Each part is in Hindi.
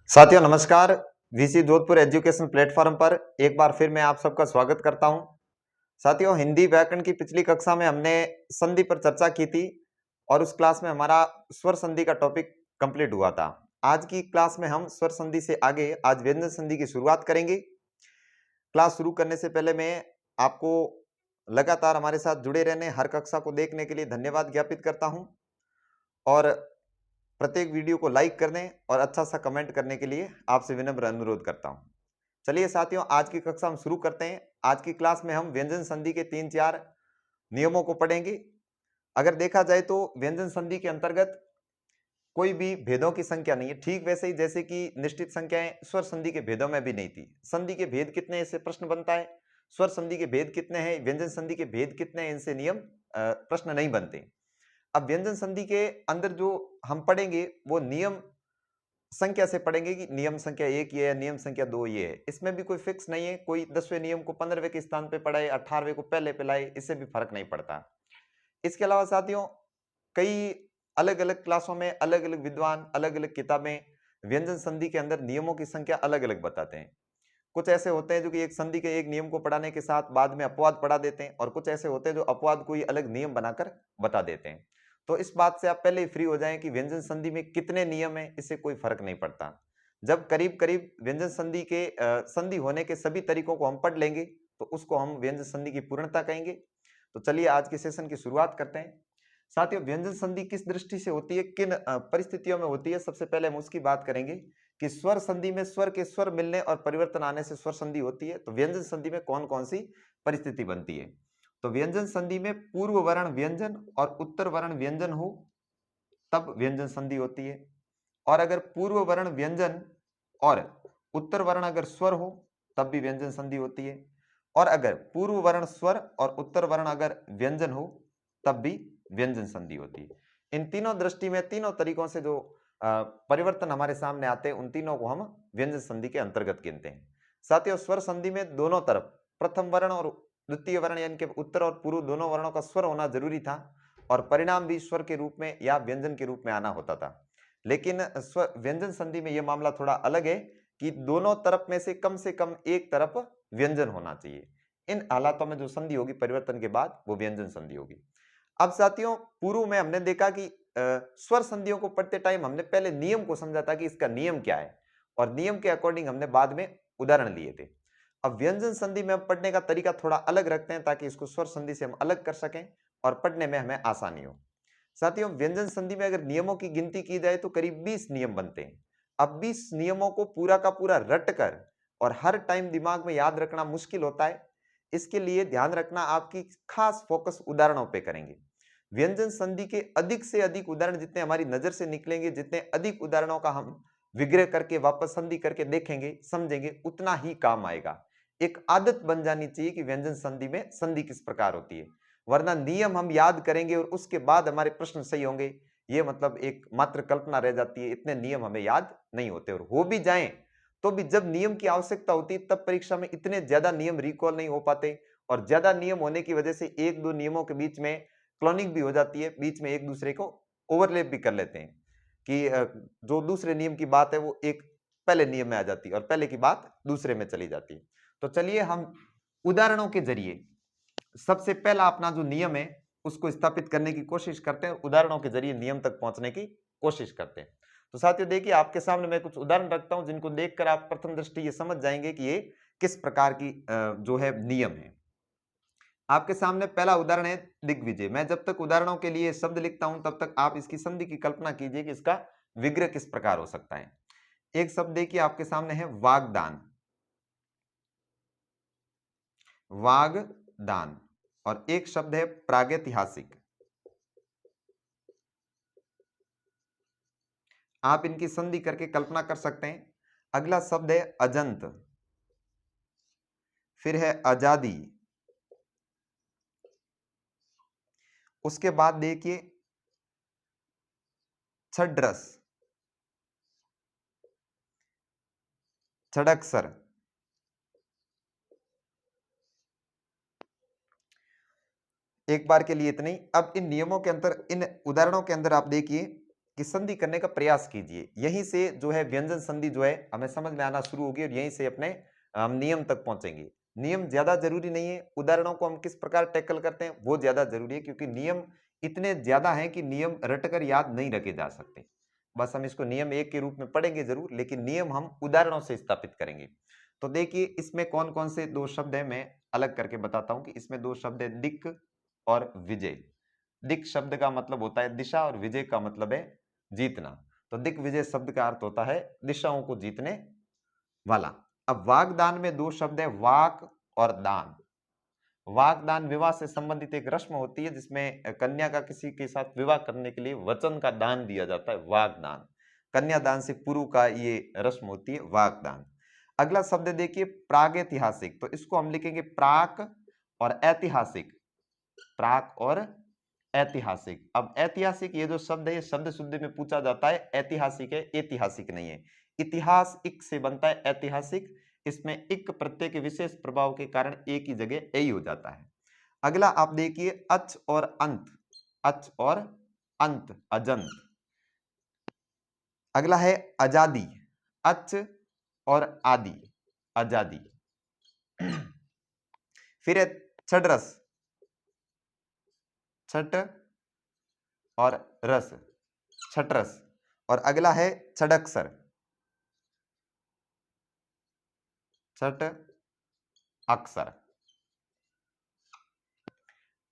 साथियों नमस्कार। वीसी जोधपुर एजुकेशन प्लेटफॉर्म पर एक बार फिर मैं आप सबका स्वागत करता हूं। साथियों, हिंदी व्याकरण की पिछली कक्षा में हमने संधि पर चर्चा की थी और उस क्लास में हमारा स्वर संधि का टॉपिक कंप्लीट हुआ था। आज की क्लास में हम स्वर संधि से आगे आज व्यंजन संधि की शुरुआत करेंगे। क्लास शुरू करने से पहले मैं आपको लगातार हमारे साथ जुड़े रहने, हर कक्षा को देखने के लिए धन्यवाद ज्ञापित करता हूं और प्रत्येक वीडियो को लाइक करने और अच्छा सा कमेंट करने के लिए आपसे विनम्र अनुरोध करता हूं। चलिए साथियों, आज की कक्षा हम शुरू करते हैं। आज की क्लास में हम व्यंजन संधि के 3-4 नियमों को पढ़ेंगे। अगर देखा जाए तो व्यंजन संधि के अंतर्गत कोई भी भेदों की संख्या नहीं है, ठीक वैसे ही जैसे कि निश्चित संख्याएं स्वर संधि के भेदों में भी नहीं थी। संधि के भेद कितने हैं, इससे प्रश्न बनता है। स्वर संधि के भेद कितने हैं, व्यंजन संधि के भेद कितने हैं, इनसे नियम प्रश्न नहीं बनते। अब व्यंजन संधि के अंदर जो हम पढ़ेंगे वो नियम संख्या से पढ़ेंगे कि नियम संख्या 1 ये है, नियम संख्या 2 ये है। इसमें भी कोई फिक्स नहीं है, कोई 10वें नियम को 15वें के स्थान पे पढ़ाए, 18वें को पहले पे लाए, इससे भी फर्क नहीं पड़ता। इसके अलावा साथियों, कई अलग-अलग क्लासों में अलग-अलग विद्वान अलग-अलग किताबें व्यंजन संधि के अंदर नियमों की संख्या अलग-अलग बताते हैं। कुछ ऐसे होते हैं जो कि एक संधि के एक नियम को पढ़ाने के साथ बाद में अपवाद पढ़ा देते हैं और कुछ ऐसे होते हैं जो अपवाद को ही अलग नियम बनाकर बता देते हैं। तो इस बात से आप पहले ही फ्री हो जाएं कि व्यंजन संधि में कितने नियम हैं, इससे कोई फर्क नहीं पड़ता। जब करीब-करीब व्यंजन संधि के संधि होने के सभी तरीकों को हम पढ़ लेंगे, तो उसको हम व्यंजन संधि की पूर्णता कहेंगे। तो चलिए आज के सेशन की शुरुआत करते हैं। साथियों, व्यंजन संधि किस दृष्टि से होती है, किन परिस्थितियों में होती है, सबसे पहले हम उसकी बात करेंगे कि स्वर संधि में स्वर के स्वर मिलने और परिवर्तन आने से स्वर संधि होती है। तो व्यंजन संधि में कौन-कौन सी परिस्थिति बनती है? तो व्यंजन संधि में पूर्व वर्ण व्यंजन और उत्तर वर्ण व्यंजन हो तब व्यंजन संधि होती है। और अगर पूर्व वर्ण व्यंजन और उत्तर वर्ण अगर स्वर हो तब भी व्यंजन संधि होती है। और अगर पूर्व वर्ण स्वर और उत्तर वर्ण अगर व्यंजन हो तब भी व्यंजन संधि होती है। इन तीनों दृष्टि में, तीनों तरीकों से जो परिवर्तन हमारे सामने आते हैं, उन तीनों को हम व्यंजन संधि के अंतर्गत गिनते हैं। साथियों, स्वर संधि में दोनों तरफ प्रथम वर्ण और द्वितीय वर्ण यानी कि उत्तर और पूर्व दोनों वर्णों का स्वर होना जरूरी था और परिणाम भी स्वर के रूप में या व्यंजन के रूप में आना होता था। लेकिन व्यंजन संधि में यह मामला थोड़ा अलग है कि दोनों तरफ में से कम एक तरफ व्यंजन होना चाहिए। इन हालातों में जो संधि होगी परिवर्तन के बाद वो व्यंजन संधि होगी। अब साथियों, पूर्व में हमने देखा कि स्वर संधियों को पढ़ते टाइम हमने पहले नियम को समझा था कि इसका नियम क्या है और नियम के अकॉर्डिंग हमने बाद में उदाहरण लिए थे। अब व्यंजन संधि में हम पढ़ने का तरीका थोड़ा अलग रखते हैं ताकि इसको स्वर संधि से हम अलग कर सकें और पढ़ने में हमें आसानी हो। साथियों, व्यंजन संधि में अगर नियमों की गिनती की जाए तो करीब 20 नियम बनते हैं। अब 20 नियमों को पूरा का पूरा रट कर और हर टाइम दिमाग में याद रखना मुश्किल होता है। इसके लिए ध्यान रखना, आपकी खास फोकस उदाहरणों पे करेंगे। व्यंजन संधि के अधिक से अधिक उदाहरण जितने हमारी नजर से निकलेंगे, जितने अधिक उदाहरणों का हम विग्रह करके वापस संधि करके देखेंगे, समझेंगे, उतना ही काम आएगा। एक आदत बन जानी चाहिए कि व्यंजन संधि में संधि किस प्रकार होती है, वरना नियम हम याद करेंगे और उसके बाद हमारे प्रश्न सही होंगे, ये मतलब एक मात्र कल्पना रह जाती है। इतने नियम हमें याद नहीं होते और हो भी जाएं तो भी जब नियम की आवश्यकता होती है तब परीक्षा में इतने ज्यादा नियम रिकॉल नहीं हो पाते और ज्यादा नियम होने की वजह से एक दो नियमों के बीच में क्लोनिंग भी हो जाती है, बीच में एक दूसरे को ओवरलैप भी कर लेते हैं कि जो दूसरे नियम की बात है वो एक पहले नियम में आ जाती है और पहले की बात दूसरे में चली जाती है। तो चलिए हम उदाहरणों के जरिए सबसे पहला अपना जो नियम है उसको स्थापित करने की कोशिश करते हैं, उदाहरणों के जरिए नियम तक पहुंचने की कोशिश करते हैं। तो साथियों देखिए, आपके सामने मैं कुछ उदाहरण रखता हूं जिनको देखकर आप प्रथम दृष्टि ये समझ जाएंगे कि ये किस प्रकार की जो है नियम है। आपके सामने पहला उदाहरण है दिग्विजय। मैं जब तक उदाहरणों के लिए शब्द लिखता हूं तब तक आप इसकी संधि की कल्पना कीजिए कि इसका विग्रह किस प्रकार हो सकता है। एक शब्द देखिए आपके सामने है वागदान, वागदान, और एक शब्द है प्रागैतिहासिक। आप इनकी संधि करके कल्पना कर सकते हैं। अगला शब्द है अजंत, फिर है आजादी, उसके बाद देखिए छड्रस, छड़कसर। एक बार के लिए इतनी। अब इन नियमों के अंदर, इन उदाहरणों के अंदर आप देखिए कि संधि करने का प्रयास कीजिए। यहीं से जो है व्यंजन संधि जो है हमें समझ में आना शुरू होगी और यहीं से अपने हम नियम तक पहुंचेंगे। नियम ज्यादा जरूरी नहीं है, उदाहरणों को हम किस प्रकार टैकल करते हैं वो ज्यादा जरूरी है, क्योंकि नियम इतने ज्यादा हैं कि नियम रटकर याद नहीं रखे जा सकते। बस हम इसको नियम एक के रूप में पढ़ेंगे जरूर, लेकिन नियम हम उदाहरणों से स्थापित करेंगे। तो देखिए इसमें कौन कौन से दो शब्द है, मैं अलग करके बताता हूं कि इसमें दो शब्द है, दिक् और विजय। दिक् शब्द का मतलब होता है दिशा और विजय का मतलब है जीतना। तो दिक् विजय शब्द का अर्थ होता है दिशाओं को जीतने वाला। अब वागदान में दो शब्द है, वाक और दान। वागदान विवाह से संबंधित एक रस्म होती है जिसमें कन्या का किसी के साथ विवाह करने के लिए वचन का दान दिया जाता है, वागदान। कन्यादान से पूर्व का ये रस्म होती है वागदान। अगला शब्द देखिए प्रागैतिहासिक, तो इसको हम लिखेंगे प्राक और ऐतिहासिक। प्राक और ऐतिहासिक। अब ऐतिहासिक ये जो शब्द है ये शब्द शुद्धि में पूछा जाता है, ऐतिहासिक है, ऐतिहासिक नहीं है। इतिहास इक से बनता है, ऐतिहासिक इसमें इक प्रत्यय के विशेष प्रभाव के कारण एक ही जगह ए हो जाता है। अगला आप देखिए अच और अंत, अच और अंत, अजंत। अगला है आजादी, अच और आदि, आजादी। फिर है छठरस, छठ और रस, छठरस। और अगला है छड़क्षर, छठ अक्षर।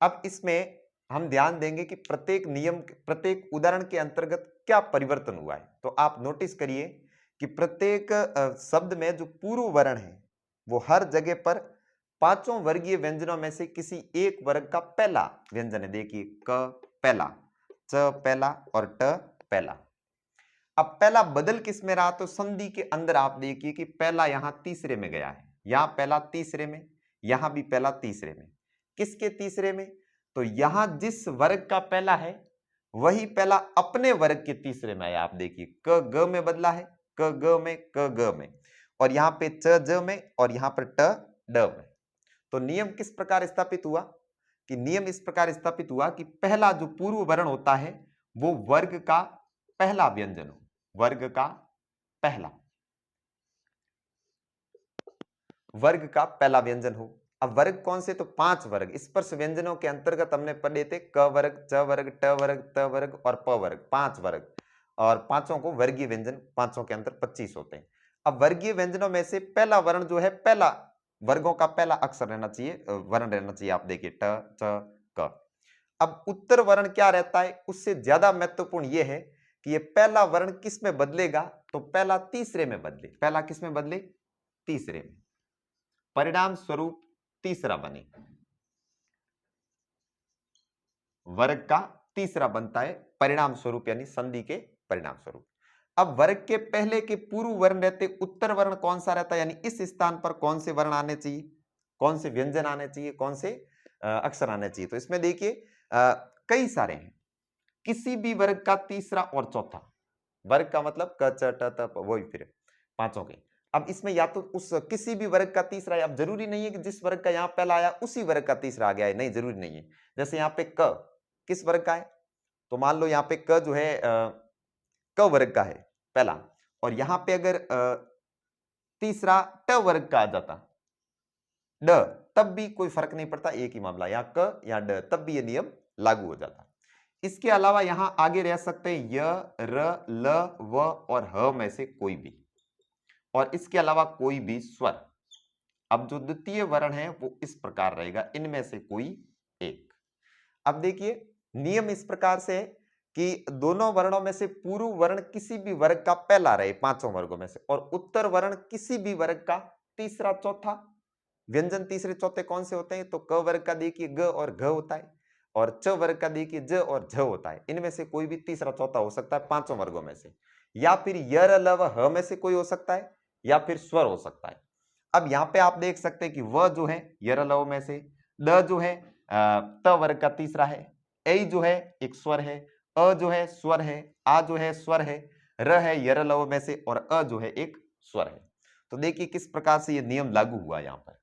अब इसमें हम ध्यान देंगे कि प्रत्येक नियम, प्रत्येक उदाहरण के अंतर्गत क्या परिवर्तन हुआ है। तो आप नोटिस करिए कि प्रत्येक शब्द में जो पूर्व वर्ण है वो हर जगह पर पांचों वर्गीय व्यंजनों में से किसी एक वर्ग का पहला व्यंजन है। देखिए क पहला, च पहला और ट पहला। अब पहला बदल किस में रहा, तो संधि के अंदर आप देखिए कि पहला यहां तीसरे में गया है, यहां पहला तीसरे में, यहां भी पहला तीसरे में। किसके तीसरे में, तो यहां जिस वर्ग का पहला है वही पहला अपने वर्ग के तीसरे में आया। आप देखिए क ग में बदला है, क ग में, क ग में, और यहां पे च ज में, और यहां पर ट ड में। तो नियम किस प्रकार स्थापित हुआ, कि नियम इस प्रकार स्थापित हुआ कि पहला जो पूर्व वर्ण होता है वो वर्ग का पहला व्यंजन हो, वर्ग का पहला, वर्ग का पहला व्यंजन हो। अब वर्ग कौन से, तो पांच वर्ग स्पर्श व्यंजनों के अंतर्गत हमने पढ़े थे, क वर्ग, च वर्ग, ट वर्ग, त वर्ग और प वर्ग, पांच वर्ग। और पांचों को वर्गीय व्यंजन, पांचों के अंतर 25 होते हैं। अब वर्गीय व्यंजनों में से पहला वर्ण जो है, पहला वर्गों का पहला अक्षर रहना चाहिए, वर्ण रहना चाहिए। आप देखिए ट, च, क। अब उत्तर वर्ण क्या रहता है, उससे ज्यादा महत्वपूर्ण यह है कि यह पहला वर्ण किस में बदलेगा, तो पहला तीसरे में बदले। पहला किस में बदले, तीसरे में। परिणाम स्वरूप तीसरा बने, वर्ग का तीसरा बनता है परिणाम स्वरूप, यानी संधि के परिणाम स्वरूप। अब वर्ग के पहले के पूर्व वर्ण रहते, उत्तर वर्ण कौन सा रहता है, यानी इस स्थान पर कौन से वर्ण आने चाहिए, कौन से व्यंजन आने चाहिए, कौन से अक्षर आने चाहिए। तो इसमें देखिए कई सारे हैं। किसी भी वर्ग का तीसरा और चौथा, वर्ग का मतलब क च ट त प, वही फिर पांचों के। अब इसमें या तो उस किसी भी वर्ग का तीसरा है, अब जरूरी नहीं है कि जिस वर्ग का यहां पहला आया उसी वर्ग का तीसरा आ गया है, नहीं जरूरी नहीं है। जैसे यहाँ पे क किस वर्ग का है, तो मान लो यहाँ पे क जो है क वर्ग का है पहला, और यहां पे अगर तीसरा ट वर्ग का आ जाता ड, तब भी कोई फर्क नहीं पड़ता, एक ही मामला, यहाँ क या ड, तब भी ये नियम लागू हो जाता। इसके अलावा यहां आगे रह सकते हैं य, र, ल, व और ह में से कोई भी, और इसके अलावा कोई भी स्वर। अब जो द्वितीय वर्ण है वो इस प्रकार रहेगा, इनमें से कोई एक। अब देखिए नियम इस प्रकार से है कि दोनों वर्णों में से पूर्व वर्ण किसी भी वर्ग का पहला रहे पांचों वर्गों में से, और उत्तर वर्ण किसी भी वर्ग का तीसरा चौथा। व्यंजन तीसरे चौथे कौन से होते हैं, तो क वर्ग का देखिए ग और घ होता है, और च वर्ग का देखिए ज और झ होता है। इनमें से कोई भी तीसरा चौथा हो सकता है पांचों वर्गों में से, या फिर य, र, ल, व, ह में से कोई हो सकता है, या फिर स्वर हो सकता है। अब यहां पे आप देख सकते हैं कि व जो है य, र, ल, व में से, द जो है त वर्ग का तीसरा है, ऐ जो है एक स्वर है, अ जो है स्वर है, आ जो है स्वर है, र है य, र, ल, व में से, और अ जो है एक स्वर है। तो देखिए किस प्रकार से ये नियम लागू हुआ यहां पर।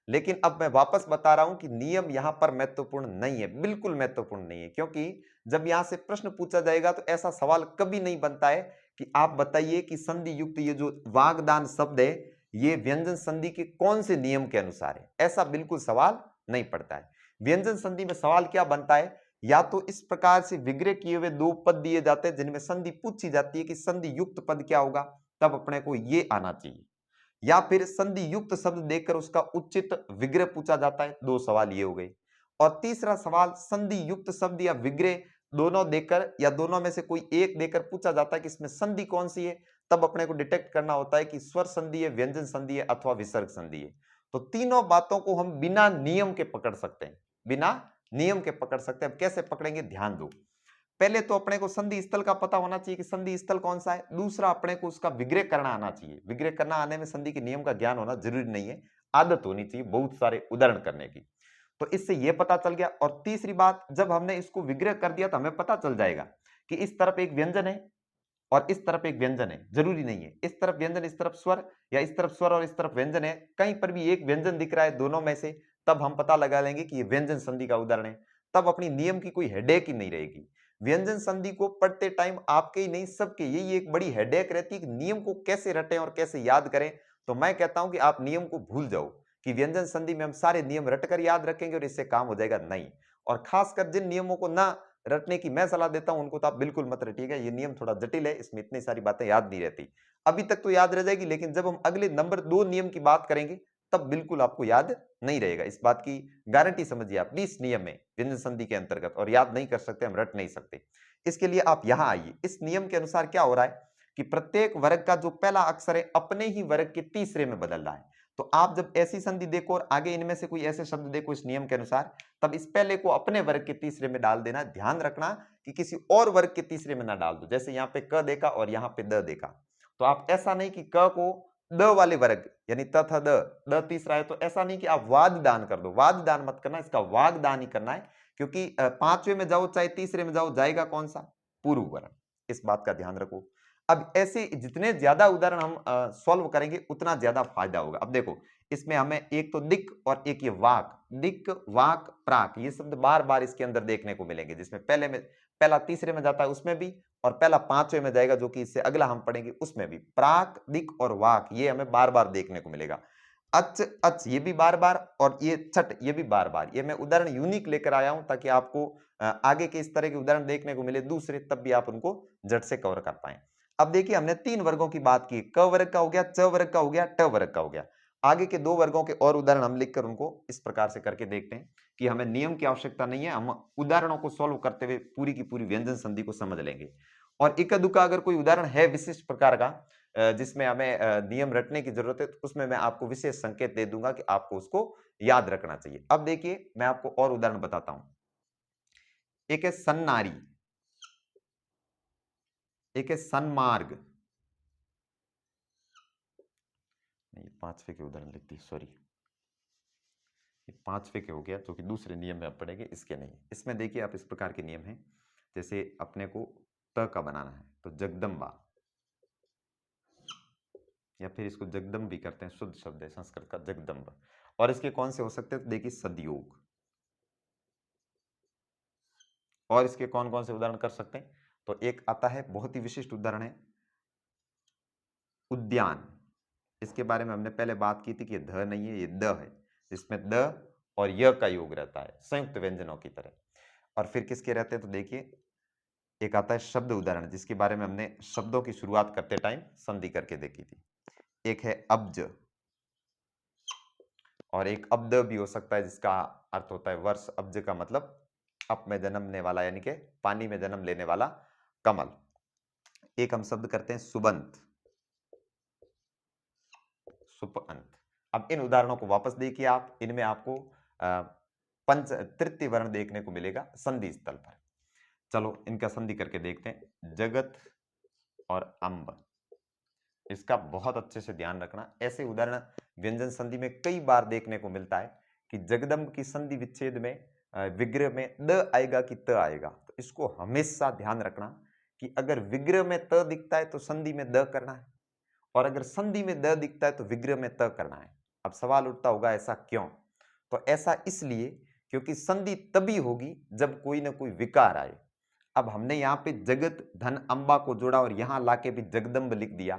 लेकिन अब मैं वापस बता रहा हूं कि नियम यहां पर महत्वपूर्ण नहीं है, बिल्कुल महत्वपूर्ण नहीं है, क्योंकि जब यहां से प्रश्न पूछा जाएगा तो ऐसा सवाल कभी नहीं बनता है कि आप बताइए कि संधि युक्त ये जो वागदान शब्द है ये व्यंजन संधि के कौन से नियम के अनुसार है, ऐसा बिल्कुल सवाल नहीं पड़ता है। व्यंजन संधि में सवाल क्या बनता है, या तो इस प्रकार से विग्रह किए हुए दो पद दिए जाते हैं जिनमें संधि पूछी जाती है कि संधि युक्त पद क्या होगा, तब अपने को ये आना चाहिए, या फिर संधि युक्त शब्द देकर उसका उचित विग्रह पूछा जाता है। दो सवाल ये हो गए। और तीसरा सवाल संधि युक्त शब्द या विग्रह दोनों देकर या दोनों में से कोई एक देकर पूछा जाता है कि इसमें संधि कौन सी है, तब अपने को डिटेक्ट करना होता है कि स्वर संधि है, व्यंजन संधि है अथवा विसर्ग संधि है। तो तीनों बातों को हम बिना नियम के पकड़ सकते हैं, बिना नियम के पकड़ सकते हैं। अब कैसे पकड़ेंगे, ध्यान दो। पहले तो अपने को संधि स्थल का पता होना चाहिए कि संधि स्थल कौन सा है। दूसरा, अपने को उसका विग्रह करना आना चाहिए। विग्रह करना आने में संधि के नियम का ज्ञान होना जरूरी नहीं है, आदत होनी चाहिए बहुत सारे उदाहरण करने की, तो इससे यह पता चल गया। और तीसरी बात, जब हमने इसको विग्रह कर दिया तो हमें पता चल जाएगा कि इस तरफ एक व्यंजन है और इस तरफ एक व्यंजन है, जरूरी नहीं है इस तरफ व्यंजन इस तरफ स्वर, या इस तरफ स्वर और इस तरफ व्यंजन है, कहीं पर भी एक व्यंजन दिख रहा है दोनों में से, तब हम पता लगा लेंगे कि यह व्यंजन संधि का उदाहरण है। तब अपनी नियम की कोई हेडेक ही नहीं रहेगी। व्यंजन संधि को पढ़ते टाइम आपके ही नहीं सबके यही एक बड़ी हेडेक रहती है कि नियम को कैसे रटें और कैसे याद करें। तो मैं कहता हूं कि आप नियम को भूल जाओ कि व्यंजन संधि में हम सारे नियम रटकर याद रखेंगे और इससे काम हो जाएगा, नहीं। और खासकर जिन नियमों को ना रटने की मैं सलाह देता हूं उनको तो आप बिल्कुल मत रटिएगा, ये नियम थोड़ा जटिल है, इसमें इतनी सारी बातें याद नहीं रहती। अभी तक तो याद रह जाएगी, लेकिन जब हम अगले नंबर 2 नियम की बात करेंगे तब बिल्कुल आपको याद नहीं रहेगा। इस बात की गारंटी समझिए आप। 20 नियम है व्यंजन संधि के अंतर्गत और याद नहीं कर सकते, हम रट नहीं सकते। इसके लिए आप यहां आइए। इस नियम के अनुसार क्या हो रहा है कि प्रत्येक वर्ग का जो पहला अक्षर है अपने ही वर्ग के तीसरे में बदल रहा है। तो आप जब ऐसी संधि देखो और आगे इनमें से कोई ऐसे शब्द देखो इस नियम के अनुसार, तब इस पहले को अपने वर्ग के तीसरे में डाल देना। ध्यान रखना कि किसी और वर्ग के तीसरे में ना डाल दो। जैसे यहाँ पे क देखा और यहाँ पे द देखा, तो आप ऐसा नहीं कि क को द वाले वर्ग यानी त था द तीसरा है, तो ऐसा नहीं कि आप वाद दान कर दो। वाद दान मत करना, इसका वागदान ही करना है, क्योंकि पांचवे में जाओ चाहे तीसरे में जाओ, जाएगा कौन सा, पूर्व वर्ण। इस बात का ध्यान रखो। अब ऐसे जितने ज्यादा उदाहरण हम सॉल्व करेंगे उतना ज्यादा फायदा होगा। अब देखो, इसमें हमें एक तो दिक और एक ये वाक, दिक वाक प्राक, ये शब्द बार बार इसके अंदर देखने को मिलेंगे, जिसमें पहला तीसरे में जाता है उसमें भी, और पहला पांचवे में जाएगा जो कि इससे अगला हम पढ़ेंगे उसमें भी। प्राक, दिक और वाक ये हमें बार बार देखने को मिलेगा। अच अच ये भी बार बार, और ये छठ ये भी बार बार। ये मैं उदाहरण यूनिक लेकर आया हूं ताकि आपको आगे के इस तरह के उदाहरण देखने को मिले दूसरे, तब भी आप उनको झट से कवर कर पाए। अब देखिए, हमने 3 वर्गों की बात की, क वर्ग का हो गया, च वर्ग का हो गया, ट वर्ग का हो गया। आगे के 2 वर्गों के और उदाहरण हम लिखकर उनको इस प्रकार से करके देखते हैं कि हमें नियम की आवश्यकता नहीं है, हम उदाहरणों को सॉल्व करते हुए पूरी की पूरी व्यंजन संधि को समझ लेंगे। और इक्का दुक्का अगर कोई उदाहरण है विशिष्ट प्रकार का जिसमें हमें नियम रटने की जरूरत है, तो उसमें मैं आपको विशेष संकेत दे दूंगा कि आपको उसको याद रखना चाहिए। अब देखिए, मैं आपको और उदाहरण बताता हूं। एक है सन्नारी, एक है सन्मार्ग, नहीं 5वें के उदाहरण लिख दी, सॉरी, ये 5वें के हो गया जो कि दूसरे नियम में आप पढ़ेंगे, इसके नहीं। इसमें देखिए आप, इस प्रकार के नियम हैं, जैसे अपने को त का बनाना है तो जगदम्बा, या फिर इसको जगदम भी करते हैं, शुद्ध शब्द है संस्कृत का जगदम्ब। और इसके कौन से हो सकते हैं, तो देखिए सदयोग। और इसके कौन कौन से उदाहरण कर सकते हैं, तो एक आता है बहुत ही विशिष्ट उदाहरण है उद्यान। इसके बारे में हमने पहले बात की थी कि ये ध नहीं है, ये द है, इसमें द और य का योग रहता है संयुक्त व्यंजनों की तरह। और फिर किसके रहते हैं, तो देखिए एक आता है शब्द उदाहरण, जिसके बारे में हमने शब्दों की शुरुआत करते टाइम संधि करके देखी थी। एक है अब्ज, और एक अब्द भी हो सकता है जिसका अर्थ होता है वर्ष। अब्ज का मतलब अप में जन्मने वाला, यानी कि पानी में जन्म लेने वाला कमल। एक हम शब्द करते हैं सुबंत, सुपअंत। अब इन उदाहरणों को वापस देखिए आप, इनमें आपको पंच तृतीय वर्ण देखने को मिलेगा संधि स्थल पर। चलो इनका संधि करके देखते हैं। जगत और अंब, इसका बहुत अच्छे से ध्यान रखना। ऐसे उदाहरण व्यंजन संधि में कई बार देखने को मिलता है कि जगदम्ब की संधि विच्छेद में विग्रह में द आएगा कि त आएगा, तो इसको हमेशा ध्यान रखना कि अगर विग्रह में त दिखता है तो संधि में द करना है, और अगर संधि में द दिखता है तो विग्रह में त करना है। अब सवाल उठता होगा ऐसा क्यों? तो ऐसा इसलिए क्योंकि संधि तभी होगी जब कोई ना कोई विकार आए। अब हमने यहाँ पे जगत धन अम्बा को जोड़ा और यहाँ लाके भी जगदम्ब लिख दिया,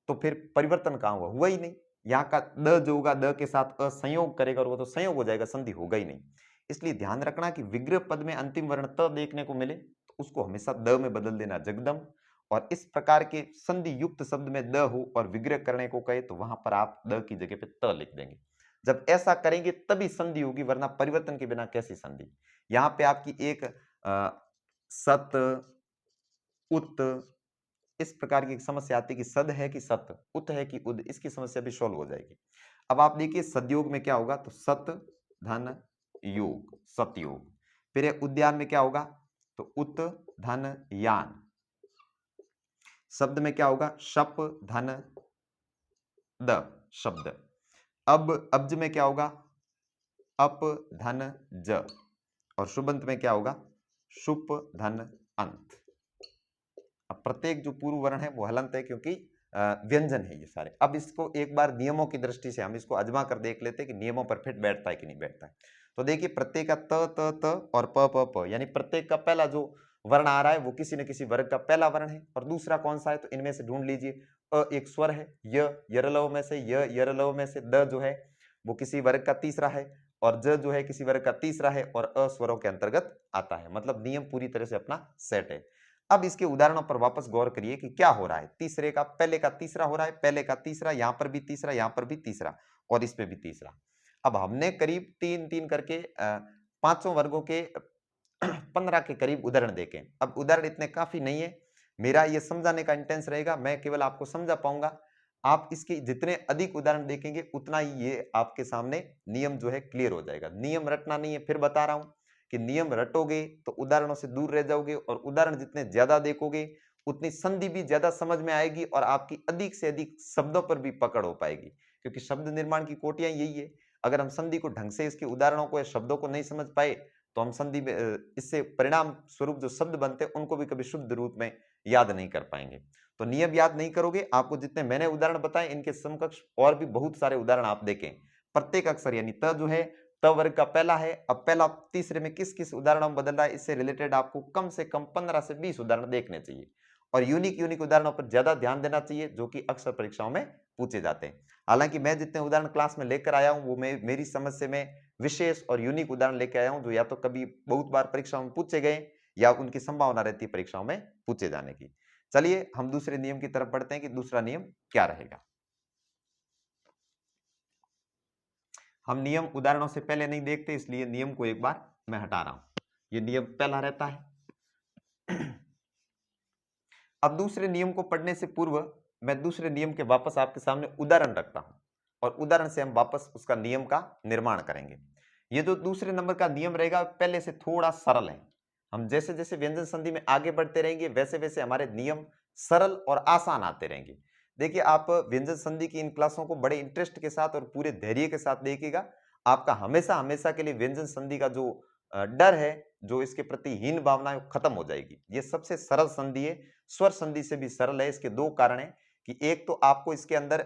तो फिर परिवर्तन कहाँ हुआ? हुआ ही नहीं। यहाँ का द जो होगा द के साथ अ संयोग करेगा और वो तो संयोग हो जाएगा, संधि होगा ही नहीं। इसलिए ध्यान रखना कि विग्रह पद में अंतिम वर्ण त देखने को मिले तो उसको हमेशा द में बदल देना जगदम, और इस प्रकार के संधि युक्त शब्द में द हो और विग्रह करने को कहे तो वहां पर आप द की जगह पे त लिख देंगे। जब ऐसा करेंगे तभी संधि होगी, वरना परिवर्तन के बिना कैसी संधि? यहाँ पे आपकी एक सत उत इस प्रकार की समस्या आती है कि सद है कि सत, उत है कि उद, इसकी समस्या भी सॉल्व हो जाएगी। अब आप देखिए सदयोग में क्या होगा, तो सत धन योग, सतयोग। फिर उद्यान में क्या होगा, तो उत धन यान। शब्द में क्या होगा, शप धन द, शब्द। अब अब्ज में क्या होगा, अप धन ज। और शुभंत में क्या होगा, शुप धन अंत। अब प्रत्येक जो पूर्व वर्ण है वो हलंत है, क्योंकि व्यंजन है ये सारे। अब इसको एक बार नियमों की दृष्टि से हम इसको आजमा कर देख लेते हैं कि नियमों पर फिट बैठता है कि नहीं बैठता है। तो देखिए प्रत्येक का त त त और प प प, यानी प्रत्येक का पहला जो वर्ण आ रहा है वो किसी न किसी वर्ग का पहला वर्ण है। और दूसरा कौन सा है, तो इनमें से ढूंढ लीजिए। अ एक स्वर है, य यरलव में से, य यरलव में से, द जो है वो किसी वर्ग का तीसरा है, और ज जो है किसी वर्ग का तीसरा है, और अ स्वरों के अंतर्गत आता है। मतलब नियम पूरी तरह से अपना सेट है। अब इसके उदाहरणों पर वापस गौर करिए कि क्या हो रहा है। तीसरे का पहले का तीसरा हो रहा है, पहले का तीसरा, यहां पर भी तीसरा, यहां पर भी तीसरा, और इस पे भी तीसरा। अब हमने करीब 3-3 करके पांचों वर्गों के 15 के करीब उदाहरण देखे। अब उदाहरण इतने काफी नहीं है, मेरा ये समझाने का इंटेंस रहेगा, मैं केवल आपको समझा पाऊंगा। आप इसके जितने अधिक उदाहरण देखेंगे उतना ही ये आपके सामने नियम जो है क्लियर हो जाएगा। नियम रटना नहीं है, फिर बता रहा हूं कि नियम रटोगे तो उदाहरणों से दूर रह जाओगे, और उदाहरण जितने ज्यादा देखोगे उतनी संधि भी ज्यादा समझ में आएगी, और आपकी अधिक से अधिक शब्दों पर भी पकड़ हो पाएगी। क्योंकि शब्द निर्माण की कोटियां यही है। अगर हम संधि को ढंग से, इसके उदाहरणों को या शब्दों को नहीं समझ पाए तो हम संधि में इससे परिणाम स्वरूप जो शब्द बनते हैं उनको भी कभी शुद्ध रूप में याद नहीं कर पाएंगे। तो नियम याद नहीं करोगे, आपको जितने मैंने उदाहरण बताए इनके समकक्ष और भी बहुत सारे उदाहरण आप देखें। प्रत्येक अक्षर यानी त जो है, त वर्ग का पहला है। अब पहला तीसरे में किस किस उदाहरणों में बदल रहा है, इससे रिलेटेड आपको कम से कम 15 से 20 उदाहरण देखने चाहिए, और यूनिक यूनिक उदाहरणों पर ज्यादा ध्यान देना चाहिए, जो कि अक्सर परीक्षाओं में पूछे जाते हैं। हालांकि मैं जितने उदाहरण क्लास में लेकर आया हूं वो मेरी समझ से मैं विशेष और यूनिक उदाहरण लेकर आया हूं, जो या तो कभी बहुत बार परीक्षाओं में पूछे गए या उनकी संभावना रहती है परीक्षाओं में पूछे जाने की। चलिए हम दूसरे नियम की तरफ बढ़ते हैं कि दूसरा नियम क्या रहेगा। हम नियम उदाहरणों से पहले नहीं देखते, इसलिए नियम को एक बार मैं हटा रहा हूं। ये नियम पहला रहता है। अब दूसरे नियम को पढ़ने से पूर्व मैं दूसरे नियम के वापस आपके सामने उदाहरण रखता हूं, और उदाहरण से हम वापस उसका नियम का निर्माण करेंगे। ये जो दूसरे नंबर का नियम रहेगा पहले से थोड़ा सरल है। हम जैसे जैसे व्यंजन संधि में आगे बढ़ते रहेंगे वैसे वैसे हमारे नियम सरल और आसान आते रहेंगे। देखिए आप व्यंजन संधि की इन क्लासों को बड़े इंटरेस्ट के साथ और पूरे धैर्य के साथ देखिएगा। आपका हमेशा हमेशा के लिए व्यंजन संधि का जो डर है, जो इसके प्रति हीन भावना है, वो खत्म हो जाएगी। ये सबसे सरल संधि है, स्वर संधि से भी सरल है। इसके दो कारण हैं कि एक तो आपको इसके अंदर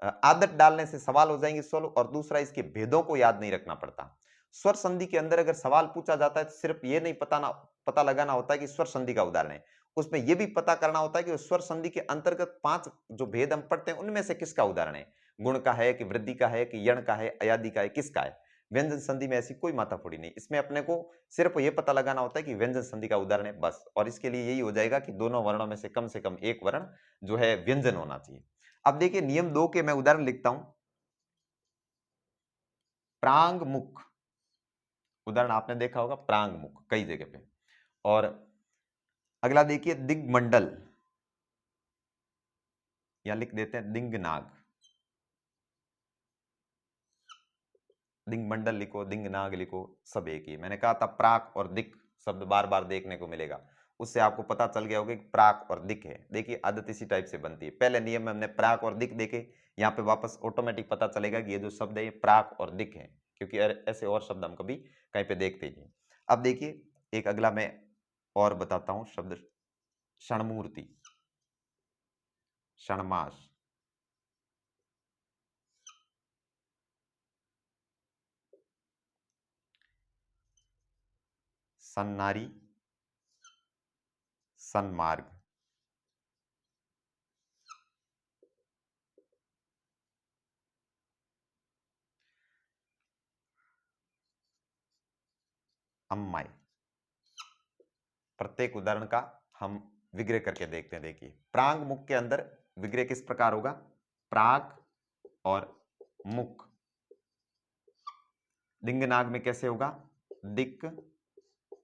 आदत डालने से सवाल हो जाएंगे सॉल्व, और दूसरा इसके भेदों को याद नहीं रखना पड़ता। स्वर संधि के अंदर अगर सवाल पूछा जाता है तो सिर्फ ये नहीं पता लगाना होता है कि स्वर संधि का उदाहरण है, उसमें यह भी पता करना होता है कि स्वर संधि के अंतर्गत 5 जो भेद हम पढ़ते हैं उनमें से किसका उदाहरण है। गुण का है कि वृद्धि का है कि यण का है, अयादि का है, किसका है। व्यंजन संधि में ऐसी कोई माथाफोड़ी नहीं, इसमें अपने को सिर्फ ये पता लगाना होता है कि व्यंजन संधि का उदाहरण है बस। और इसके लिए यही हो जाएगा कि दोनों वर्णों में से कम एक वर्ण जो है व्यंजन होना चाहिए। अब देखिए नियम 2 के मैं उदाहरण लिखता हूं। प्रांग मुख, उदाहरण आपने देखा होगा प्रांग मुख कई जगह पे। और अगला देखिए दिग्मंडल, या लिख देते हैं दिंगनाग। दिंगमंडल लिखो, दिंगनाग लिखो, सब एक ही। मैंने कहा था प्राक और दिक शब्द बार बार देखने को मिलेगा, उससे आपको पता चल गया होगा कि प्राक और दिक है। देखिए आदत इसी टाइप से बनती है। पहले नियम में हमने प्राक और दिक देखे, यहाँ पे वापस ऑटोमेटिक पता चलेगा कि ये जो शब्द है ये प्राक और दिक है, क्योंकि ऐसे और शब्द हम कभी कहीं पे देखते ही नहीं। अब देखिए एक अगला मैं और बताता हूं शब्द, क्षणमूर्ति, क्षणमास, सन्नारी, सन्मार्ग। अम्माई। प्रत्येक उदाहरण का हम विग्रह करके देखते हैं। देखिए, प्रांग मुख के अंदर विग्रह किस प्रकार होगा? प्राग और मुख। दिंग नाग में कैसे होगा? दिक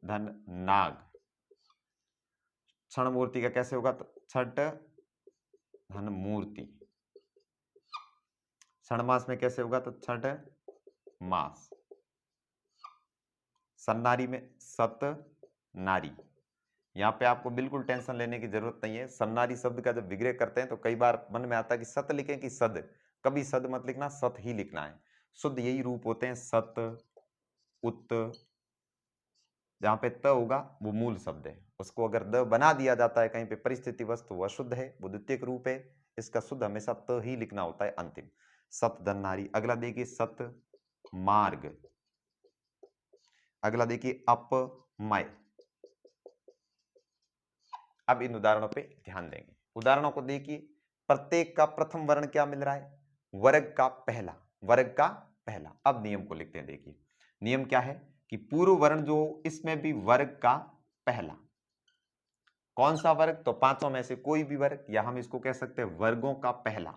धन नाग। क्षण मूर्ति का कैसे होगा? तो छठ धन मूर्ति। क्षण मास में कैसे होगा? तो छठ मास। सन्नारी में सत नारी। यहाँ पे आपको बिल्कुल टेंशन लेने की जरूरत नहीं है। सन्नारी शब्द का जब विग्रह करते हैं तो कई बार मन में आता है कि सत लिखें कि सद। कभी सद मत लिखना, सत ही लिखना है। शुद्ध यही रूप होते हैं, सत, उत। जहां पे त होगा वो मूल शब्द है, उसको अगर द बना दिया जाता है कहीं पे परिस्थिति वस्तु, तो वह शुद्ध है, वो द्वितीयक रूप है। इसका शुद्ध हमेशा त ही लिखना होता है अंतिम। सत धन नारी। अगला देखिए सत मार्ग। अगला देखिए अपमय। अब इन उदाहरणों पे ध्यान देंगे। उदाहरणों को देखिए, प्रत्येक का प्रथम वर्ण क्या मिल रहा है? वर्ग का पहला। वर्ग का पहला। अब नियम को लिखते हैं। देखिए नियम क्या है कि पूर्व वर्ण जो इसमें भी वर्ग का पहला। कौन सा वर्ग? तो पांचों में से कोई भी वर्ग, या हम इसको कह सकते हैं वर्गों का पहला।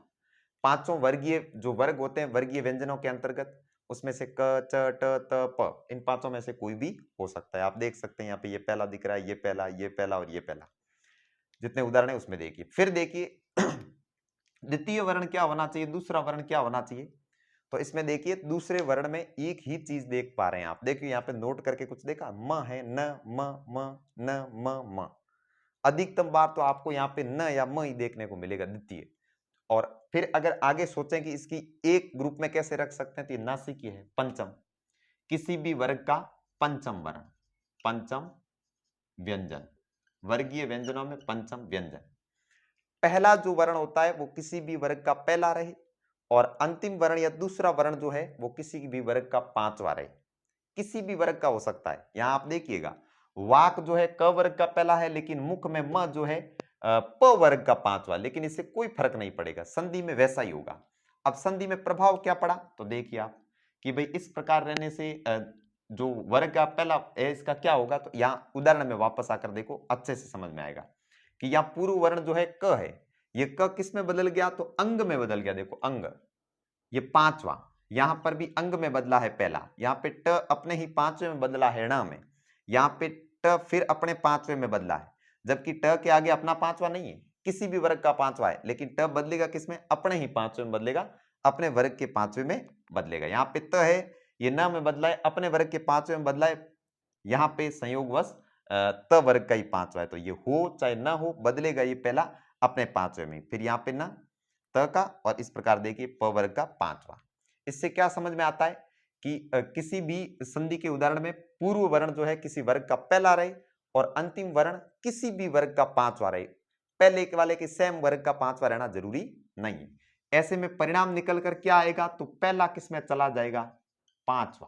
पांचों वर्गीय जो वर्ग होते हैं वर्गीय व्यंजनों के अंतर्गत, उसमें से क च ट त प, इन पांचों में से कोई भी हो सकता है। आप देख सकते हैं यहाँ पे ये पहला दिख रहा है, ये पहला, ये पहला और ये पहला। जितने उदाहरण है उसमें देखिए। फिर देखिए द्वितीय वर्ण क्या होना चाहिए, दूसरा वर्ण क्या होना चाहिए? तो इसमें देखिए दूसरे वर्ण में एक ही चीज देख पा रहे हैं आप। देखिए यहाँ पे नोट करके कुछ देखा, म है, न म न म। अधिकतम बार तो आपको यहाँ पे न या म ही देखने को मिलेगा द्वितीय। और फिर अगर आगे सोचें कि इसकी एक ग्रुप में कैसे रख सकते हैं, तो ये नासिकी है, पंचम। किसी भी वर्ग का पंचम वर्ण, पंचम व्यंजन। वर्गीय व्यंजनों में पंचम व्यंजन। पहला जो वर्ण होता है वो किसी भी वर्ग का पहला रहे, और अंतिम वर्ण या दूसरा वर्ण जो है वो किसी भी वर्ग का पांचवा रहे। किसी भी वर्ग का हो सकता है। यहां आप देखिएगा, वाक जो है क वर्ग का पहला है, लेकिन मुख में म जो है प वर्ग का पांचवा, लेकिन इससे कोई फर्क नहीं पड़ेगा, संधि में वैसा ही होगा। अब संधि में प्रभाव क्या पड़ा? तो देखिए आप कि भाई इस प्रकार रहने से जो वर्ग का पहला है इसका क्या होगा? तो यहां उदाहरण में वापस आकर देखो, अच्छे से समझ में आएगा कि यहां पूर्व वर्ण जो है क है, ये क किस में बदल गया? तो अंग में बदल गया। देखो अंग, ये पांचवा, यहां पर भी अंग में बदला है पहला। यहां पे ट अपने ही पांचवे में बदला है ण में। यहां पे ट फिर अपने पांचवे में बदला है, जबकि ट के आगे अपना पांचवा नहीं है, किसी भी वर्ग का पांचवा है, लेकिन ट बदलेगा किसमें? अपने ही पांचवे में बदलेगा, अपने वर्ग के पांचवे में बदलेगा। यहाँ पे त है, ये न में बदला है, अपने वर्ग के पांचवे में बदला है। यहाँ पे संयोगवश त वर्ग का ही पांचवा है, तो ये हो चाहे न हो बदलेगा ये पहला अपने पांचवे में। फिर यहाँ पे न त का, और इस प्रकार देखिए प वर्ग का पांचवा। इससे क्या समझ में आता है कि किसी भी संधि के उदाहरण में पूर्व वर्ण जो है किसी वर्ग का पहला रहे, और अंतिम वर्ण किसी भी वर्ग का पांचवा रहे। पहले के वाले के सेम वर्ग का पांचवा रहना जरूरी नहीं है। ऐसे में परिणाम निकल कर क्या आएगा? तो पहला किस में चला जाएगा? पांचवा।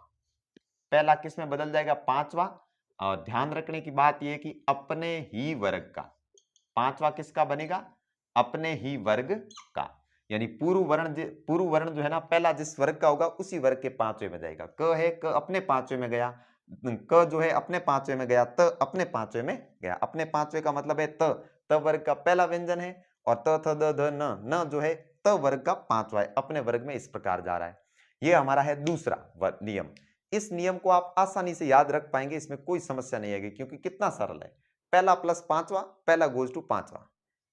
पहला किस में बदल जाएगा? पांचवा। और ध्यान रखने की बात यह है कि अपने ही वर्ग का पांचवा किसका बनेगा? अपने ही वर्ग का। यानी पूर्व वर्ण जो है ना, पहला जिस वर्ग का होगा उसी वर्ग के पांचवे में जाएगा। क है, क अपने पांचवे में गया, क जो है अपने पांचवे में गया, त अपने पांचवे में गया। अपने पांचवे का मतलब है त वर्ग का पहला व्यंजन है, और त थ द ध न जो है त वर्ग का पांचवा है, अपने वर्ग में इस प्रकार जा रहा है। यह हमारा है दूसरा नियम। इस नियम को आप आसानी से याद रख पाएंगे, इसमें कोई समस्या नहीं आएगी, क्योंकि कितना सरल है। पहला प्लस पांचवा, पहला गोज टू पांचवा।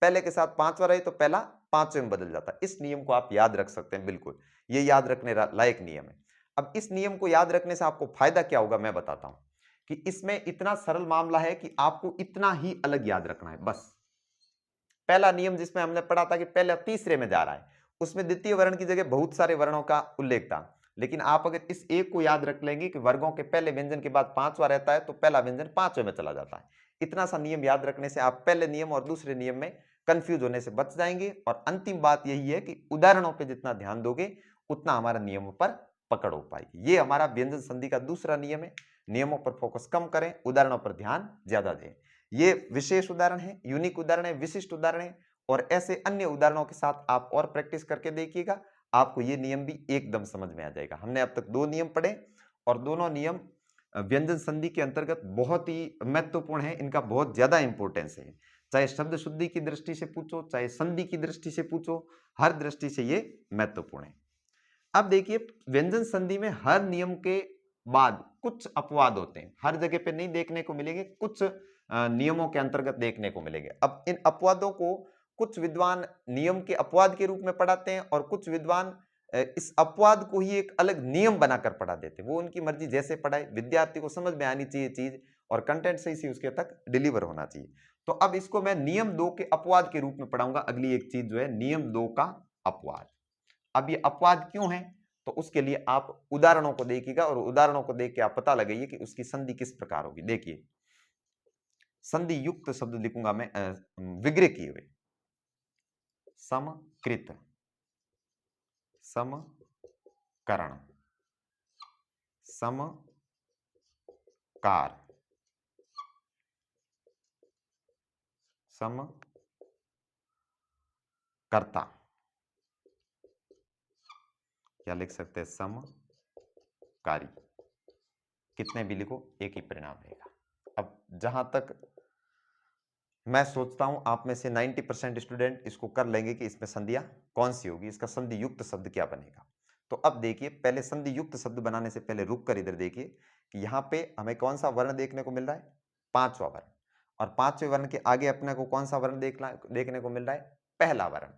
पहले के साथ पांचवा रहे तो पहला पांचवे में बदल जाता है। इस नियम को आप याद रख सकते हैं, बिल्कुल ये याद रखने लायक नियम है। अब इस नियम को याद रखने से आपको फायदा क्या होगा मैं बताता हूं कि इसमें इतना सरल मामला है कि आपको इतना ही अलग याद रखना है बस। पहला नियम जिसमें हमने पढ़ा था कि पहला तीसरे में जा रहा है, उसमें द्वितीय वर्ण की जगह बहुत सारे वर्णों का उल्लेख था, लेकिन आप अगर इस एक को याद रख लेंगे कि वर्गों के पहले व्यंजन के बाद पांचवा रहता है, तो पहला व्यंजन पांचवे में चला जाता है। इतना सा नियम याद रखने से आप पहले नियम और दूसरे नियम में कंफ्यूज होने से बच जाएंगे। और अंतिम बात यही है कि उदाहरणों पर जितना ध्यान दोगे उतना हमारा नियम पर पकड़ हो पाएगी। ये हमारा व्यंजन संधि का दूसरा नियम है। नियमों पर फोकस कम करें, उदाहरणों पर ध्यान ज्यादा दें। ये विशेष उदाहरण है, यूनिक उदाहरण है, विशिष्ट उदाहरण है, और ऐसे अन्य उदाहरणों के साथ आप और प्रैक्टिस करके देखिएगा, आपको ये नियम भी एकदम समझ में आ जाएगा। हमने अब तक 2 नियम पढ़े और दोनों नियम व्यंजन संधि के अंतर्गत बहुत ही महत्वपूर्ण है, इनका बहुत ज्यादा इंपॉर्टेंस है। चाहे शब्द शुद्धि की दृष्टि से पूछो, चाहे संधि की दृष्टि से पूछो, हर दृष्टि से ये महत्वपूर्ण है। अब देखिए, व्यंजन संधि में हर नियम के बाद कुछ अपवाद होते हैं, हर जगह पे नहीं देखने को मिलेंगे, कुछ नियमों के अंतर्गत देखने को मिलेंगे। अब इन अपवादों को कुछ विद्वान नियम के अपवाद के रूप में पढ़ाते हैं और कुछ विद्वान इस अपवाद को ही एक अलग नियम बनाकर पढ़ा देते हैं। वो उनकी मर्जी, जैसे पढ़ाए, विद्यार्थी को समझ में आनी चाहिए चीज और कंटेंट सही से उसके तक डिलीवर होना चाहिए। तो अब इसको मैं नियम 2 के अपवाद के रूप में पढ़ाऊंगा। अगली एक चीज जो है नियम 2 का अपवाद। अब ये अपवाद क्यों है, तो उसके लिए आप उदाहरणों को देखिएगा और उदाहरणों को देख के आप पता लगाइए कि उसकी संधि किस प्रकार होगी। देखिए, संधि युक्त शब्द लिखूंगा मैं, विग्रह किए हुए, समकृत, समकरण, समकार, समकर्ता, या लिख सकते हैं समकारी। कितने भी लिखो एक ही परिणाम रहेगा। अब जहां तक मैं सोचता हूं आप में से 90% स्टूडेंट इसको कर लेंगे कि इसमें संधियां कौन सी होगी, इसका संधि युक्त शब्द क्या बनेगा। तो अब देखिए, पहले संधि युक्त शब्द बनाने से पहले रुक कर इधर देखिए कि यहां पे हमें कौन सा वर्ण देखने को मिल रहा है, 5वां वर्ण, और 5वें वर्ण के आगे अपने को कौन सा वर्ण देखने को मिल रहा है, पहला वर्ण।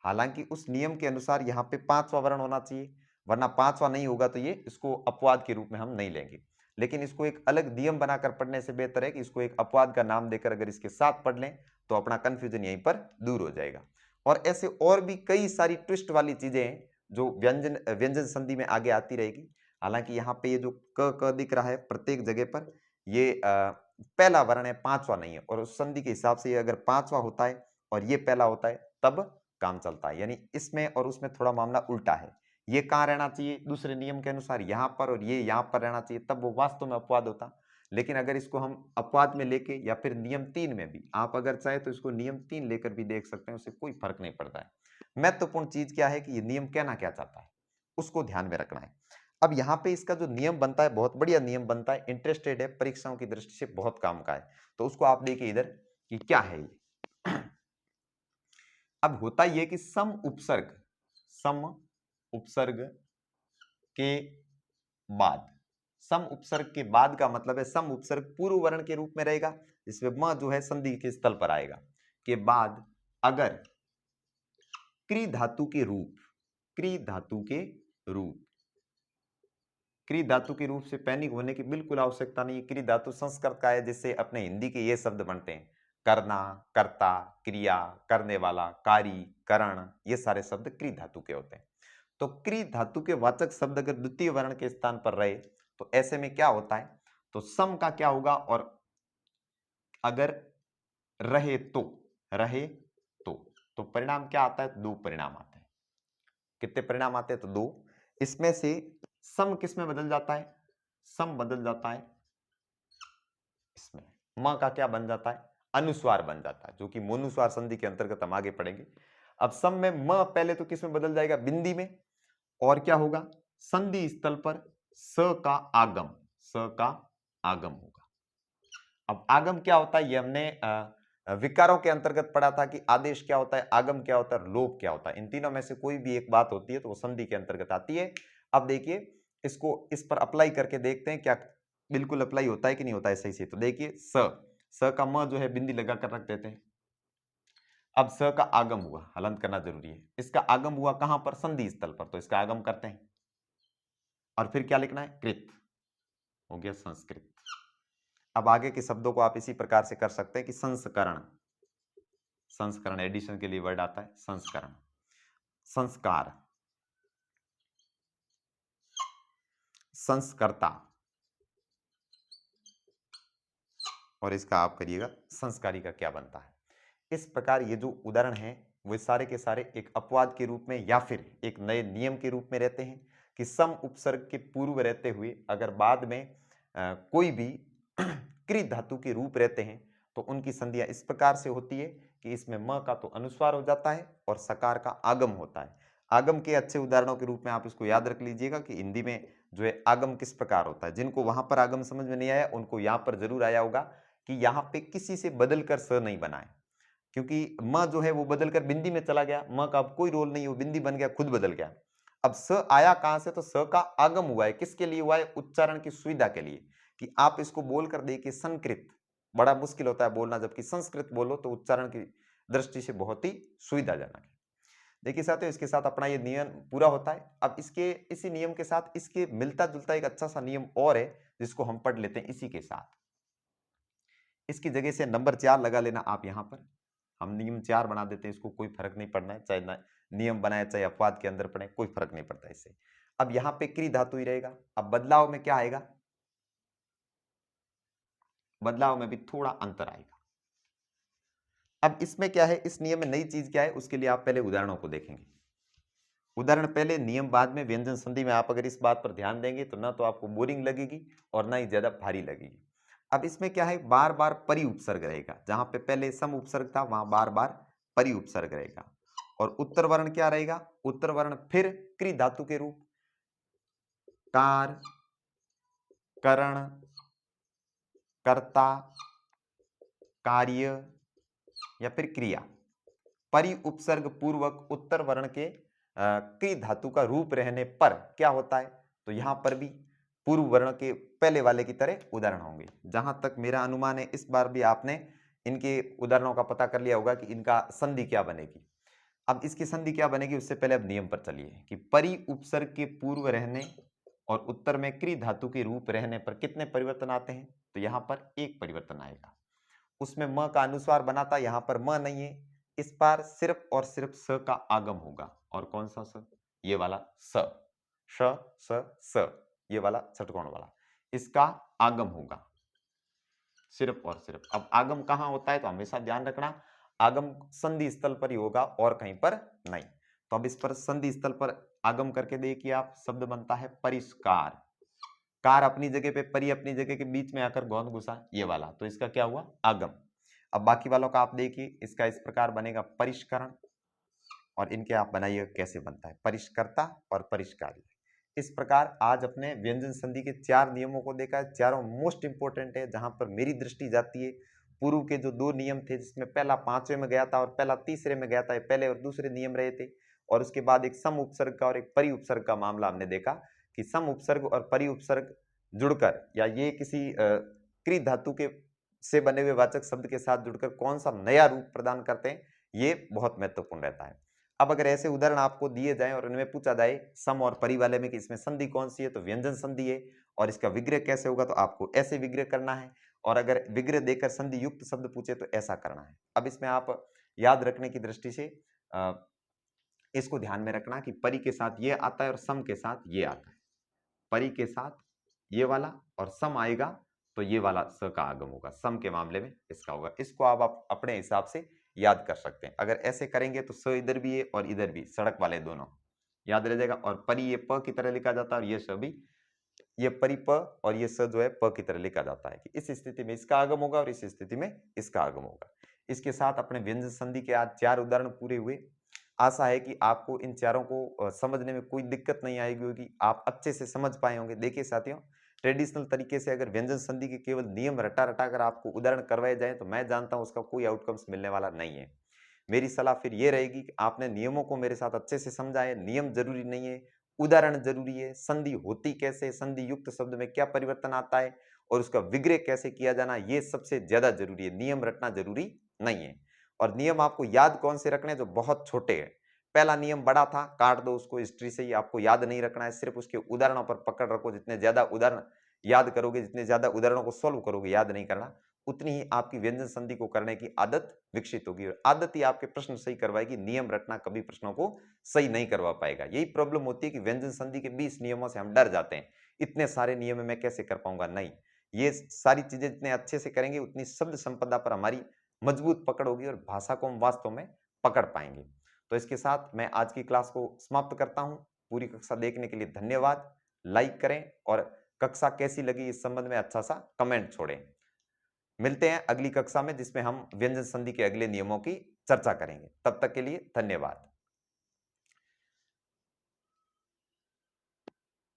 हालांकि उस नियम के अनुसार यहाँ पे 5वां वर्ण होना चाहिए, वरना 5वां नहीं होगा तो ये इसको अपवाद के रूप में हम नहीं लेंगे। लेकिन इसको एक अलग नियम बनाकर पढ़ने से बेहतर है कि इसको एक अपवाद का नाम देकर अगर इसके साथ पढ़ लें तो अपना कंफ्यूजन यहीं पर दूर हो जाएगा। और ऐसे और भी कई सारी ट्विस्ट वाली चीजें हैं जो व्यंजन संधि में आगे आती रहेगी। हालांकि यहाँ पे ये जो क दिख रहा है प्रत्येक जगह पर, ये पहला वर्ण है, 5वां नहीं है, और उस संधि के हिसाब से ये अगर 5वां होता है और ये पहला होता है तब काम चलता है। यानी इसमें और उसमें थोड़ा मामला उल्टा है, ये कहाँ रहना चाहिए दूसरे नियम के अनुसार यहाँ पर, और ये यहाँ पर रहना चाहिए, तब वो वास्तव में अपवाद होता। लेकिन अगर इसको हम अपवाद में लेके या फिर नियम 3 में भी, आप अगर चाहे तो इसको नियम 3 लेकर भी देख सकते हैं, उससे कोई फर्क नहीं पड़ता है। महत्वपूर्ण चीज क्या है कि ये नियम कहना क्या चाहता है, उसको ध्यान में रखना है। अब यहाँ पे इसका जो नियम बनता है बहुत बढ़िया नियम बनता है, इंटरेस्टेड है, परीक्षाओं की दृष्टि से बहुत काम का है, तो उसको आप देखिए इधर कि क्या है ये। अब होता यह कि सम उपसर्ग के बाद, सम उपसर्ग के बाद का मतलब है सम उपसर्ग पूर्व वर्ण के रूप में रहेगा, जिसमें म जो है संधि के स्थल पर आएगा, के बाद अगर क्री धातु के रूप, क्री धातु के रूप, क्री धातु के रूप से पैनिक होने की बिल्कुल आवश्यकता नहीं है। क्री धातु संस्कृत का है, जिससे अपने हिंदी के ये शब्द बनते हैं, करना, कर्ता, क्रिया, करने वाला, कारी, करण, ये सारे शब्द क्री धातु के होते हैं। तो क्री धातु के वाचक शब्द अगर द्वितीय वर्ण के स्थान पर रहे तो ऐसे में क्या होता है, तो सम का क्या होगा, और अगर रहे तो, रहे तो परिणाम क्या आता है, 2 परिणाम आते हैं। कितने परिणाम आते हैं, तो 2। इसमें से सम किस में बदल जाता है, सम बदल जाता है इसमें, म का क्या बन जाता है, अनुस्वार बन जाता है, जो कि मोनुस्वार संधि के अंतर्गत हम आगे पढ़ेंगे। अब सम में म पहले तो किस में बदल जाएगा, बिंदी में, और क्या होगा, संधि स्थल पर स का आगम, स का आगम होगा। अब आगम क्या होता है, ये हमने विकारों के अंतर्गत पढ़ा था कि आदेश क्या होता है, आगम क्या होता है, लोप क्या होता है। इन तीनों में से कोई भी एक बात होती है तो वो संधि के अंतर्गत आती है। अब देखिए, इसको इस पर अप्लाई करके देखते हैं क्या बिल्कुल अप्लाई होता है कि नहीं होता है सही से। तो देखिए, स का म जो है बिंदी लगाकर रख देते हैं। अब स का आगम हुआ, हलंत करना जरूरी है, इसका आगम हुआ कहां पर, संधि स्थल पर, तो इसका आगम करते हैं, और फिर क्या लिखना है, कृत, हो गया संस्कृत। अब आगे के शब्दों को आप इसी प्रकार से कर सकते हैं कि संस्करण, संस्करण एडिशन के लिए वर्ड आता है संस्करण, संस्कार, संस्कर्ता, और इसका आप करिएगा संस्कारी का क्या बनता है। इस प्रकार ये जो उदाहरण है वो सारे के सारे एक अपवाद के रूप में या फिर एक नए नियम के रूप में रहते हैं कि सम उपसर्ग के पूर्व रहते हुए अगर बाद में कोई भी कृ धातु के रूप रहते हैं तो उनकी संधियां इस प्रकार से होती है कि इसमें म का तो अनुस्वार हो जाता है और सकार का आगम होता है। आगम के अच्छे उदाहरणों के रूप में आप इसको याद रख लीजिएगा कि हिंदी में जो है आगम किस प्रकार होता है। जिनको वहां पर आगम समझ में नहीं आया उनको यहां पर जरूर आया होगा कि यहाँ पे किसी से बदल कर स नहीं बनाए, क्योंकि म जो है वो बदल कर बिंदी में चला गया, म का अब कोई रोल नहीं, वो बिंदी बन गया, खुद बदल गया। अब स आया कहां से, तो स का आगम हुआ है, किसके लिए हुआ है, उच्चारण की सुविधा के लिए, कि आप इसको बोलकर देखिए संस्कृत, बड़ा मुश्किल होता है बोलना, जबकि संस्कृत बोलो तो उच्चारण की दृष्टि से बहुत ही सुविधाजनक है। देखिए साथियों, इसके साथ अपना ये नियम पूरा होता है। अब इसके इसी नियम के साथ इसके मिलता जुलता एक अच्छा सा नियम और है जिसको हम पढ़ लेते हैं इसी के साथ। इसकी जगह से नंबर 4 लगा लेना आप यहां पर, हम नियम 4 बना देते हैं, इसको कोई फर्क नहीं पड़ना है, चाहे नियम बनाए चाहे अपवाद के अंदर पड़े, कोई फर्क नहीं पड़ता इससे। अब यहां पे क्री धातु ही रहेगा। अब बदलाव में क्या आएगा, बदलाव में भी थोड़ा अंतर आएगा। अब इसमें क्या है, इस नियम में नई चीज क्या है, उसके लिए आप पहले उदाहरणों को देखेंगे। उदाहरण पहले, नियम बाद में, व्यंजन संधि में। आप अगर इस बात पर ध्यान देंगे तो ना तो आपको बोरिंग लगेगी और ना ही ज्यादा भारी लगेगी। अब इसमें क्या है, बार बार परि उपसर्ग रहेगा, जहां पे पहले सम उपसर्ग था वहां बार बार परि उपसर्ग रहेगा। और उत्तर वर्ण क्या रहेगा, उत्तर वर्ण फिर क्रि धातु के रूप, कार, करण, कर्ता, कार्य या फिर क्रिया। परि उपसर्ग पूर्वक उत्तर वर्ण के क्रि धातु का रूप रहने पर क्या होता है, तो यहां पर भी पूर्व वर्ण के पहले वाले की तरह उदाहरण होंगे। जहां तक मेरा अनुमान है, इस बार भी आपने इनके उदाहरणों का पता कर लिया होगा कि इनका संधि क्या बनेगी। अब इसकी संधि क्या बनेगी, उससे पहले अब नियम पर चलिए कि परि उपसर्ग के पूर्व रहने और उत्तर में क्रि धातु के रूप रहने पर कितने परिवर्तन आते हैं, तो यहां पर एक परिवर्तन आएगा। उसमें म का अनुस्वार बना था, यहां पर म नहीं है, इस बार सिर्फ और सिर्फ स का आगम होगा। और कौन सा स, ये वाला स, श स स, ये वाला षटकोण वाला, इसका आगम होगा सिर्फ और सिर्फ। अब आगम कहां होता है, तो हमेशा ध्यान रखना, आगम संधि स्थल पर ही होगा और कहीं पर नहीं। तो अब इस पर संधि स्थल पर आगम करके देखिए आप, शब्द बनता है परिष्कार। कार अपनी जगह पे, परी अपनी जगह के बीच में आकर गोंद घुसा, ये वाला, तो इसका क्या हुआ, आगम। अब बाकी वालों का आप देखिए, इसका इस प्रकार बनेगा परिष्करण, और इनके आप बनाइए कैसे बनता है, परिष्कर्ता और परिष्कारी। इस प्रकार आज अपने व्यंजन संधि के 4 नियमों को देखा है। चारों मोस्ट इंपोर्टेंट है, जहां पर मेरी दृष्टि जाती है। पूर्व के जो 2 नियम थे, जिसमें पहला 5वें में गया था और पहला तीसरे में गया था, ये पहले और दूसरे नियम रहे थे। और उसके बाद एक सम उपसर्ग का और एक परि उपसर्ग का मामला हमने देखा कि सम उपसर्ग और परि उपसर्ग जुड़कर, या ये किसी क्रि धातु के से बने हुए वाचक शब्द के साथ जुड़कर कौन सा नया रूप प्रदान करते हैं, ये बहुत महत्वपूर्ण रहता है। अब अगर ऐसे उदाहरण आपको दिए जाएं और इनमें पूछा जाए सम और परि वाले में कि इसमें संधि कौन सी है, तो व्यंजन संधि है, और इसका विग्रह कैसे होगा, तो आपको ऐसे विग्रह करना है। और अगर विग्रह देकर संधि युक्त शब्द पूछे तो ऐसा करना है। अब इसमें आप याद रखने की दृष्टि से इसको ध्यान में रखना कि परि के साथ ये आता है और सम के साथ ये आता है। परि के साथ ये वाला और सम आएगा तो ये वाला स का आगम होगा, सम के मामले में इसका होगा। इसको आप अपने हिसाब से याद कर सकते हैं। अगर ऐसे करेंगे तो स इधर भी है और इधर भी, सड़क वाले दोनों याद रह जाएगा। और परि ये प की तरह लिखा जाता है, और ये स भी, ये परि प और ये स जो है प की तरह लिखा जाता है कि इस स्थिति में इसका आगम होगा और इस स्थिति में इसका आगम होगा। इसके साथ अपने व्यंजन संधि के आज 4 उदाहरण पूरे हुए। आशा है कि आपको इन चारों को समझने में कोई दिक्कत नहीं आएगी होगी, आप अच्छे से समझ पाए होंगे। देखिए साथियों, ट्रेडिशनल तरीके से अगर व्यंजन संधि के केवल नियम रटा रटा कर आपको उदाहरण करवाए जाए तो मैं जानता हूं उसका कोई आउटकम्स मिलने वाला नहीं है। मेरी सलाह फिर ये रहेगी कि आपने नियमों को मेरे साथ अच्छे से समझा है। नियम जरूरी नहीं है, उदाहरण जरूरी है। संधि होती कैसे, संधि युक्त शब्द में क्या परिवर्तन आता है और उसका विग्रह कैसे किया जाना, ये सबसे ज्यादा जरूरी है। नियम रटना जरूरी नहीं है। और नियम आपको याद कौन से रखने, जो बहुत छोटे हैं। पहला नियम बड़ा था, काट दो उसको, हिस्ट्री से ही, आपको याद नहीं रखना है, सिर्फ उसके उदाहरणों पर पकड़ रखो। जितने ज्यादा उदाहरण याद करोगे, जितने ज्यादा उदाहरणों को सोल्व करोगे, याद नहीं करना, उतनी ही आपकी व्यंजन संधि को करने की आदत विकसित होगी। और आदत ही आपके प्रश्न सही करवाएगी। नियम रटना कभी प्रश्नों को सही नहीं करवा पाएगा। यही प्रॉब्लम होती है कि व्यंजन संधि के 20 नियमों से हम डर जाते हैं। इतने सारे नियम मैं कैसे कर पाऊंगा, नहीं, ये सारी चीजें जितने अच्छे से करेंगे उतनी शब्द संपदा पर हमारी मजबूत पकड़ होगी और भाषा को हम वास्तव में पकड़ पाएंगे। तो इसके साथ मैं आज की क्लास को समाप्त करता हूं। पूरी कक्षा देखने के लिए धन्यवाद। लाइक करें और कक्षा कैसी लगी इस संबंध में अच्छा सा कमेंट छोड़ें। मिलते हैं अगली कक्षा में जिसमें हम व्यंजन संधि के अगले नियमों की चर्चा करेंगे। तब तक के लिए धन्यवाद।